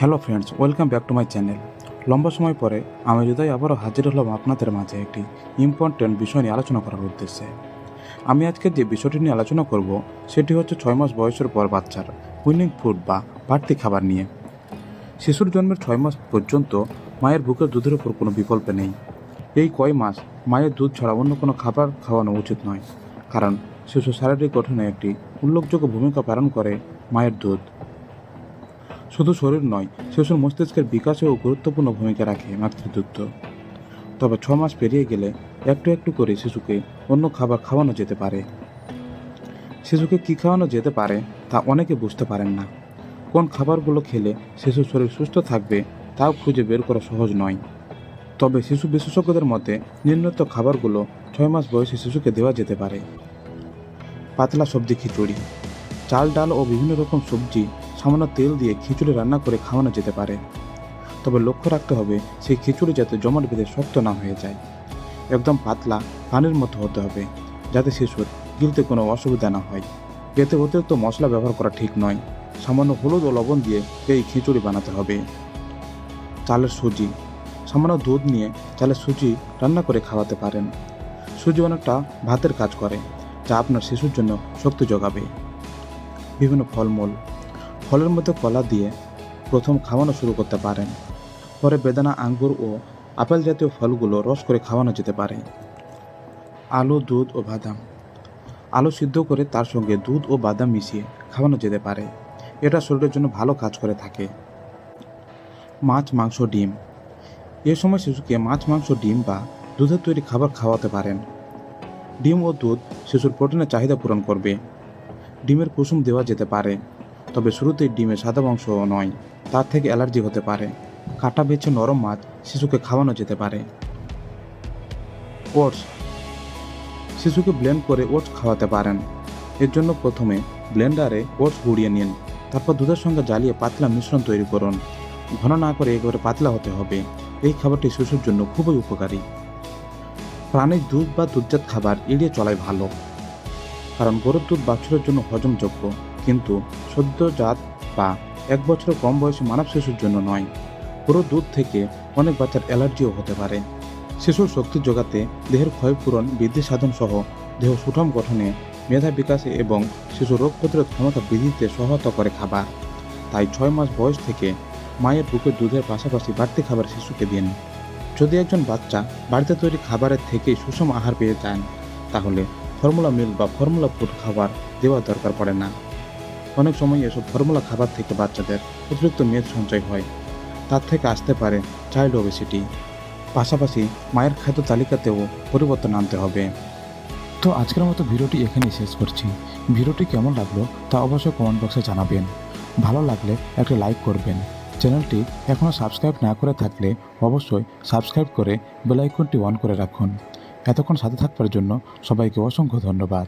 Hello friends, welcome back to my channel. লম্বা সময় পরে আমি হৃদয় আবারও হাজির হলাম আপনাদের মাঝে একটি ইম্পর্ট্যান্ট বিষয় নিয়ে আলোচনা করার উদ্দেশ্যে। আমি আজকে যে বিষয়টি নিয়ে আলোচনা করব সেটি হচ্ছে 6 মাস বয়সের পর বাচ্চার উইনিং ফুড বা বাড়তি খাবার নিয়ে। শিশুর জন্মের 6 মাস পর্যন্ত মায়ের বুকের দুধের উপর কোনো বিকল্প নেই। এই কয় মাস মায়ের দুধ ছাড়া অন্য কোনো খাবার খাওয়ানো উচিত নয়, কারণ শিশুর শারীরিক গঠনে একটি উল্লেখযোগ্য ভূমিকা পালন করে মায়ের দুধ। শুধু শরীর নয়, শিশুর মস্তিষ্কের বিকাশেও গুরুত্বপূর্ণ ভূমিকা রাখে মাতৃদুগ্ধ। তবে 6 মাস পেরিয়ে গেলে একটু একটু করে শিশুকে অন্য খাবার খাওয়ানো যেতে পারে। শিশুকে কী খাওয়ানো যেতে পারে তা অনেকে বুঝতে পারেন না। কোন খাবারগুলো খেলে শিশুর শরীর সুস্থ থাকবে তাও খুঁজে বের করা সহজ নয়। তবে শিশু বিশেষজ্ঞদের মতে নিম্নোক্ত খাবারগুলো 6 মাস বয়সী শিশুকে দেওয়া যেতে পারে। পাতলা সবজি খিচুড়ি, চাল ডাল ও বিভিন্ন রকম সবজি সামান্য তেল দিয়ে খিচুড়ি রান্না করে খাওয়ানো যেতে পারে। তবে লক্ষ্য রাখতে হবে সেই খিচুড়ি যাতে জমাট বেঁধে শক্ত না হয়ে যায়। একদম পাতলা পানির মতো হতে হবে, যাতে শিশুর গিলতে কোনো অসুবিধা না হয়। এতে অতিরিক্ত মশলা ব্যবহার করা ঠিক নয়। সামান্য হলুদ ও লবণ দিয়ে এই খিচুড়ি বানাতে হবে। চালের সুজি, সামান্য দুধ নিয়ে চালের সুজি রান্না করে খাওয়াতে পারেন। সুজি অনেকটা ভাতের কাজ করে, যা আপনার শিশুর জন্য শক্তি যোগাবে। বিভিন্ন ফলমূল, ফলের মধ্যে কলা দিয়ে প্রথম খাওয়ানো শুরু করতে পারেন। পরে বেদানা, আঙ্গুর ও আপেল জাতীয় ফলগুলো রস করে খাওয়ানো যেতে পারে। আলু, দুধ ও বাদাম, আলু সিদ্ধ করে তার সঙ্গে দুধ ও বাদাম মিশিয়ে খাওয়ানো যেতে পারে। এটা শরীরের জন্য ভালো কাজ করে থাকে। মাছ, মাংস, ডিম, এ সময় শিশুকে মাছ, মাংস, ডিম বা দুধের তৈরি খাবার খাওয়াতে পারেন। ডিম ও দুধ শিশুর প্রোটিনের চাহিদা পূরণ করবে। ডিমের কুসুম দেওয়া যেতে পারে, তবে শুরুতেই ডিমের সাদা অংশ নয়, তার থেকে অ্যালার্জি হতে পারে। কাটা বেছে নরম মাছ শিশুকে খাওয়ানো যেতে পারে। ওটস, শিশুকে ব্লেন্ড করে ওটস খাওয়াতে পারেন। এর জন্য প্রথমে ব্লেন্ডারে ওটস গুঁড়িয়ে নিন, তারপর দুধের সঙ্গে জ্বালিয়ে পাতলা মিশ্রণ তৈরি করুন। ঘন না করে একেবারে পাতলা হতে হবে। এই খাবারটি শিশুর জন্য খুবই উপকারী। প্রাণীর দুধ বা দুধজাত খাবার এড়িয়ে চলাই ভালো, কারণ গরুর দুধ বাছুরের জন্য হজমযোগ্য, কিন্তু সদ্যজাত বা 1 বছরের কম বয়সী মানব শিশুর জন্য নয়। গরুর দুধ থেকে অনেক বাচ্চার অ্যালার্জিও হতে পারে। শিশুর শক্তি যোগাতে, দেহের ক্ষয়পূরণ বৃদ্ধি সাধন সহ দেহ সুঠাম গঠনে, মেধা বিকাশে এবং শিশুর রোগ প্রতিরোধ ক্ষমতা বৃদ্ধিতে সহায়তা করে খাবার। তাই 6 মাস বয়স থেকে মায়ের বুকের দুধের পাশাপাশি বাড়তি খাবার শিশুকে দিন। যদি একজন বাচ্চা বাড়িতে তৈরি খাবারের থেকেই সুষম আহার পেয়ে যান, তাহলে ফর্মুলা মিল্ক বা ফর্মুলা ফুড খাবার দেওয়ার দরকার পড়ে না। অনেক সময় এসব ফর্মুলা খাবার থেকে বাচ্চাদের অতিরিক্ত মেদ সঞ্চয় হয়, তার থেকে আসতে পারে চাইল্ড ওবেসিটি। পাশাপাশি মায়ের খাদ্য তালিকাতেও পরিবর্তন আনতে হবে। তো আজকের মতো ভিডিওটি এখানেই শেষ করছি। ভিডিওটি কেমন লাগলো তা অবশ্যই কমেন্ট বক্সে জানাবেন। ভালো লাগলে একটা লাইক করবেন। চ্যানেলটি এখনও সাবস্ক্রাইব না করে থাকলে অবশ্যই সাবস্ক্রাইব করে বেল আইকনটি অন করে রাখুন। এতক্ষণ সাথে থাকবার জন্য সবাইকে অসংখ্য ধন্যবাদ।